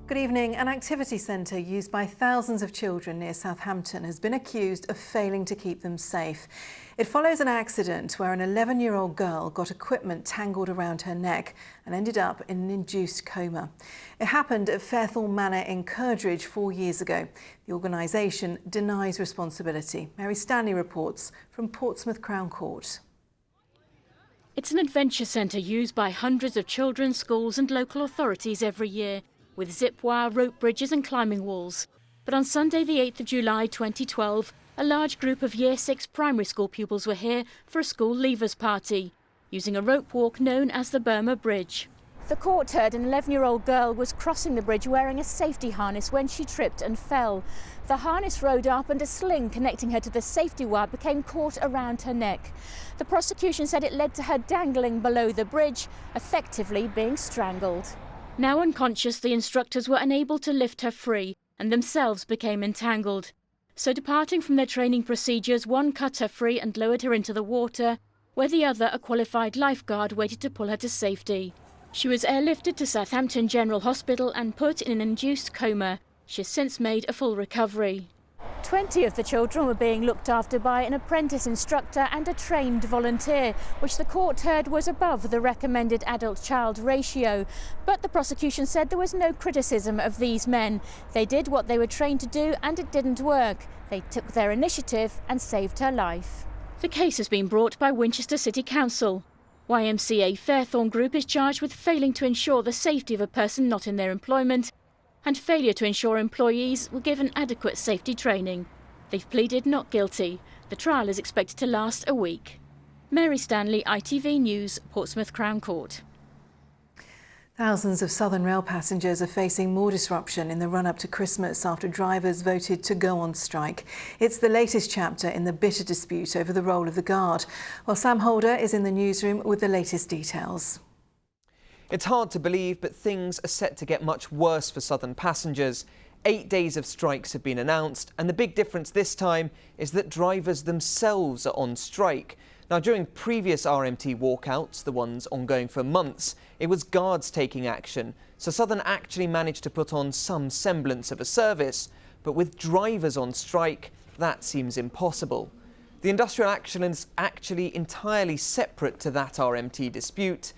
Good evening. An activity centre used by thousands of children near Southampton has been accused of failing to keep them safe. It follows an accident where an 11-year-old girl got equipment tangled around her neck and ended up in an induced coma. It happened at Fairthorne Manor in Curdridge 4 years ago. The organisation denies responsibility. Mary Stanley reports from Portsmouth Crown Court. It's an adventure centre used by hundreds of children, schools and local authorities every year, with zip wire, rope bridges and climbing walls. But on Sunday the 8th of July 2012, a large group of Year 6 primary school pupils were here for a school leavers party, using a rope walk known as the Burma Bridge. The court heard an 11-year-old girl was crossing the bridge wearing a safety harness when she tripped and fell. The harness rode up and a sling connecting her to the safety wire became caught around her neck. The prosecution said it led to her dangling below the bridge, effectively being strangled. Now unconscious, the instructors were unable to lift her free and themselves became entangled. So departing from their training procedures, one cut her free and lowered her into the water, where the other, a qualified lifeguard, waited to pull her to safety. She was airlifted to Southampton General Hospital and put in an induced coma. She has since made a full recovery. 20 of the children were being looked after by an apprentice instructor and a trained volunteer, which the court heard was above the recommended adult-child ratio. But the prosecution said there was no criticism of these men. They did what they were trained to do and it didn't work. They took their initiative and saved her life. The case has been brought by Winchester City Council. YMCA Fairthorne Group is charged with failing to ensure the safety of a person not in their employment and failure to ensure employees were given adequate safety training. They've pleaded not guilty. The trial is expected to last a week. Mary Stanley, ITV News, Portsmouth Crown Court. Thousands of Southern Rail passengers are facing more disruption in the run-up to Christmas after drivers voted to go on strike. It's the latest chapter in the bitter dispute over the role of the Guard. Well, Sam Holder is in the newsroom with the latest details. It's hard to believe, but things are set to get much worse for Southern passengers. 8 days of strikes have been announced, and the big difference this time is that drivers themselves are on strike. Now, during previous RMT walkouts, the ones ongoing for months, it was guards taking action. So Southern actually managed to put on some semblance of a service. But with drivers on strike, that seems impossible. The industrial action is actually entirely separate to that RMT dispute.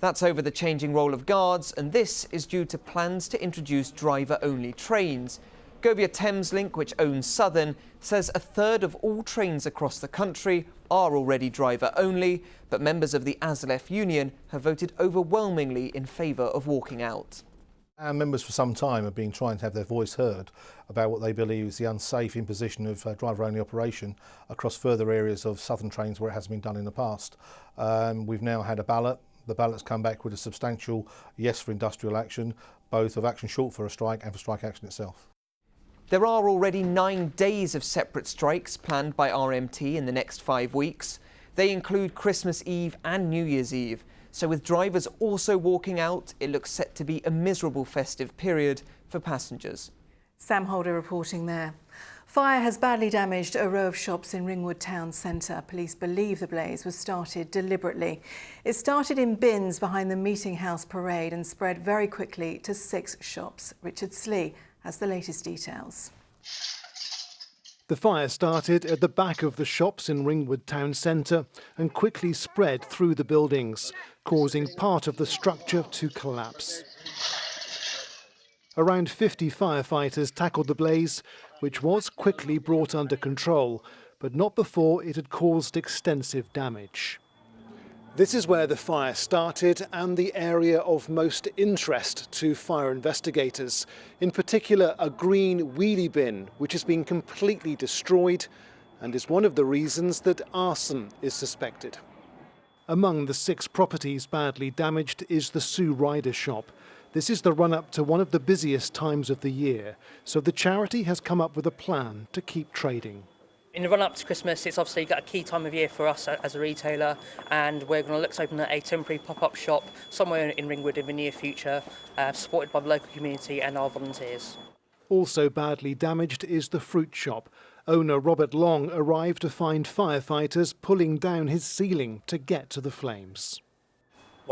That's over the changing role of guards, and this is due to plans to introduce driver-only trains. Govia Thameslink, which owns Southern, says a third of all trains across the country are already driver-only, but members of the ASLEF union have voted overwhelmingly in favour of walking out. Our members for some time have been trying to have their voice heard about what they believe is the unsafe imposition of driver-only operation across further areas of Southern trains where it hasn't been done in the past. We've now had a ballot. The ballot's come back with a substantial yes for industrial action, both of action short for a strike and for strike action itself. There are already 9 days of separate strikes planned by RMT in the next 5 weeks. They include Christmas Eve and New Year's Eve. So with drivers also walking out, it looks set to be a miserable festive period for passengers. Sam Holder reporting there. Fire has badly damaged a row of shops in Ringwood Town Centre. Police believe the blaze was started deliberately. It started in bins behind the Meeting House Parade and spread very quickly to 6 shops. Richard Slee has the latest details. The fire started at the back of the shops in Ringwood Town Centre and quickly spread through the buildings, causing part of the structure to collapse. Around 50 firefighters tackled the blaze, which was quickly brought under control, but not before it had caused extensive damage. This is where the fire started and the area of most interest to fire investigators, in particular a green wheelie bin which has been completely destroyed and is one of the reasons that arson is suspected. Among the 6 properties badly damaged is the Sue Ryder shop. This is the run-up to one of the busiest times of the year, so the charity has come up with a plan to keep trading. In the run-up to Christmas, it's obviously got a key time of year for us as a retailer, and we're going to look to open a temporary pop-up shop somewhere in Ringwood in the near future, supported by the local community and our volunteers. Also badly damaged is the fruit shop. Owner Robert Long arrived to find firefighters pulling down his ceiling to get to the flames.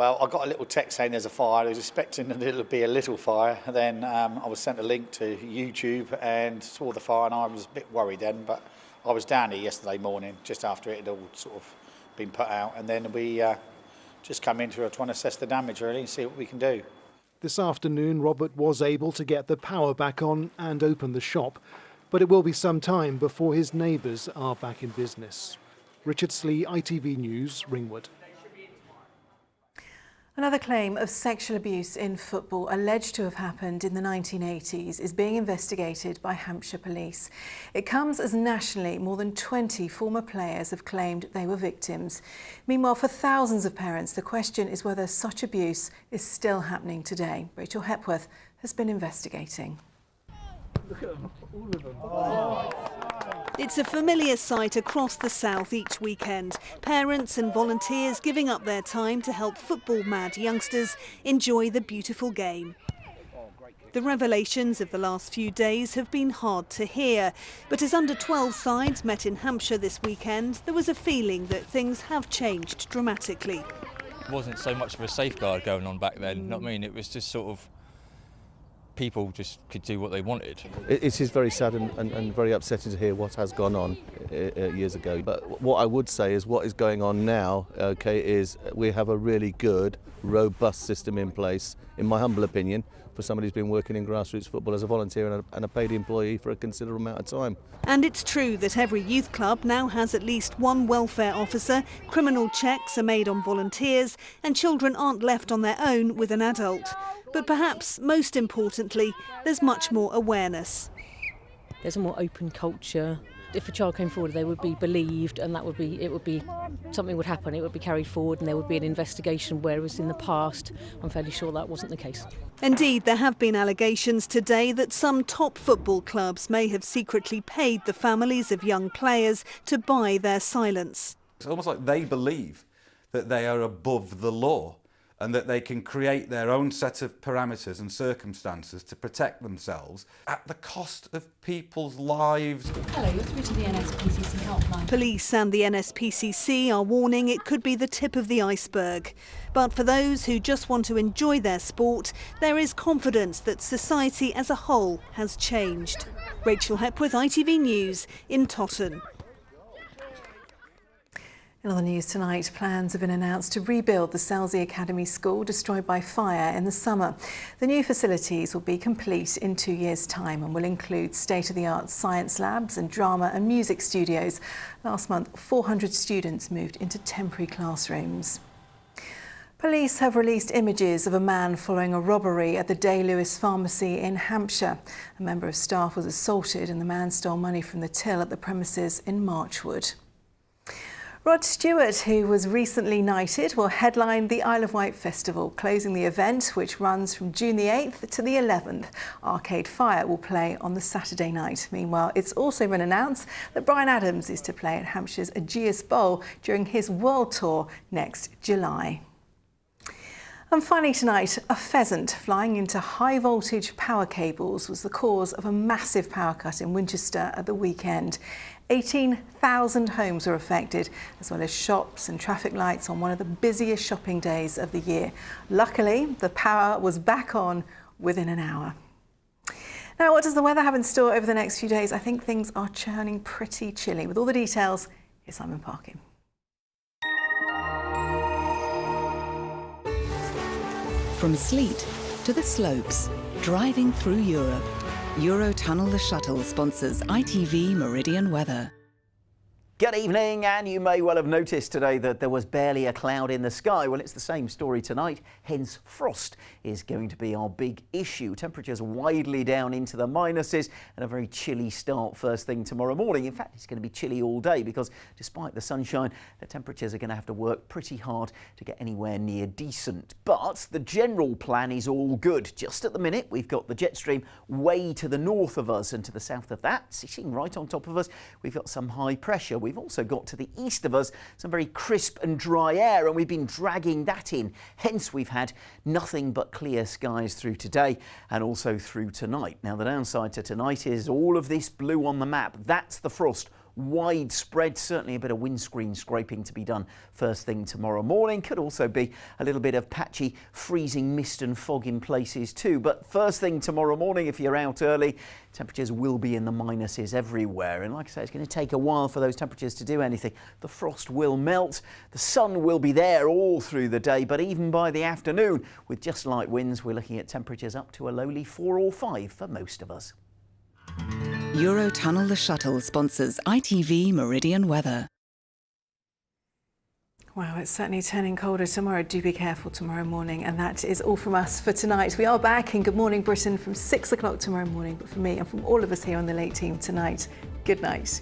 Well, I got a little text saying there's a fire. I was expecting that it'll be a little fire. Then I was sent a link to YouTube and saw the fire, and I was a bit worried then. But I was down here yesterday morning, just after it had all sort of been put out, and then we just come into it trying to assess the damage really and see what we can do. This afternoon, Robert was able to get the power back on and open the shop, but it will be some time before his neighbours are back in business. Richard Slee, ITV News, Ringwood. Another claim of sexual abuse in football alleged to have happened in the 1980s is being investigated by Hampshire Police. It comes as nationally more than 20 former players have claimed they were victims. Meanwhile, for thousands of parents, the question is whether such abuse is still happening today. Rachel Hepworth has been investigating. Look at them, all of them. Oh. It's a familiar sight across the south each weekend. Parents and volunteers giving up their time to help football-mad youngsters enjoy the beautiful game. The revelations of the last few days have been hard to hear, but as under-12 sides met in Hampshire this weekend, there was a feeling that things have changed dramatically. It wasn't so much of a safeguard going on back then, you know what I mean? It was just sort of people just could do what they wanted. It is very sad and very upsetting to hear what has gone on years ago. But what I would say is what is going on now, okay, is we have a really good, robust system in place, in my humble opinion, for somebody who's been working in grassroots football as a volunteer and a paid employee for a considerable amount of time. And it's true that every youth club now has at least one welfare officer, criminal checks are made on volunteers, and children aren't left on their own with an adult. But perhaps most importantly, there's much more awareness. There's a more open culture. If a child came forward, they would be believed, and it would be something would happen. It would be carried forward, and there would be an investigation. Whereas in the past, I'm fairly sure that wasn't the case. Indeed, there have been allegations today that some top football clubs may have secretly paid the families of young players to buy their silence. It's almost like they believe that they are above the law, and that they can create their own set of parameters and circumstances to protect themselves at the cost of people's lives. Hello, you're through to the NSPCC helpline. Police and the NSPCC are warning it could be the tip of the iceberg. But for those who just want to enjoy their sport, there is confidence that society as a whole has changed. Rachel Hepworth, ITV News in Totton. In other news tonight, plans have been announced to rebuild the Selsey Academy School destroyed by fire in the summer. The new facilities will be complete in 2 years' time and will include state-of-the-art science labs and drama and music studios. Last month, 400 students moved into temporary classrooms. Police have released images of a man following a robbery at the Day Lewis pharmacy in Hampshire. A member of staff was assaulted and the man stole money from the till at the premises in Marchwood. Rod Stewart, who was recently knighted, will headline the Isle of Wight Festival, closing the event, which runs from June the 8th to the 11th. Arcade Fire will play on the Saturday night. Meanwhile, it's also been announced that Bryan Adams is to play at Hampshire's Aegeus Bowl during his world tour next July. And finally tonight, a pheasant flying into high voltage power cables was the cause of a massive power cut in Winchester at the weekend. 18,000 homes were affected, as well as shops and traffic lights on one of the busiest shopping days of the year. Luckily, the power was back on within an hour. Now, what does the weather have in store over the next few days? I think things are turning pretty chilly. With all the details, here's Simon Parkin. From sleet to the slopes, driving through Europe. Eurotunnel the Shuttle sponsors ITV Meridian weather. Good evening, and you may well have noticed today that there was barely a cloud in the sky. Well, it's the same story tonight, hence frost is going to be our big issue. Temperatures widely down into the minuses and a very chilly start first thing tomorrow morning. In fact, it's going to be chilly all day because despite the sunshine, the temperatures are going to have to work pretty hard to get anywhere near decent. But the general plan is all good. Just at the minute, we've got the jet stream way to the north of us, and to the south of that, sitting right on top of us, we've got some high pressure. We've also got to the east of us some very crisp and dry air, and we've been dragging that in. Hence, we've had nothing but clear skies through today and also through tonight. Now, the downside to tonight is all of this blue on the map. That's the frost widespread. Certainly a bit of windscreen scraping to be done first thing tomorrow morning. Could also be a little bit of patchy freezing mist and fog in places too. But first thing tomorrow morning, if you're out early, temperatures will be in the minuses everywhere. And like I say, it's going to take a while for those temperatures to do anything. The frost will melt. The sun will be there all through the day. But even by the afternoon, with just light winds, we're looking at temperatures up to a lowly 4 or 5 for most of us. Eurotunnel the Shuttle sponsors ITV Meridian weather. Wow, it's certainly turning colder tomorrow. Do be careful tomorrow morning. And that is all from us for tonight. We are back in Good Morning Britain from 6 o'clock tomorrow morning. But for me and from all of us here on the late team tonight, good night.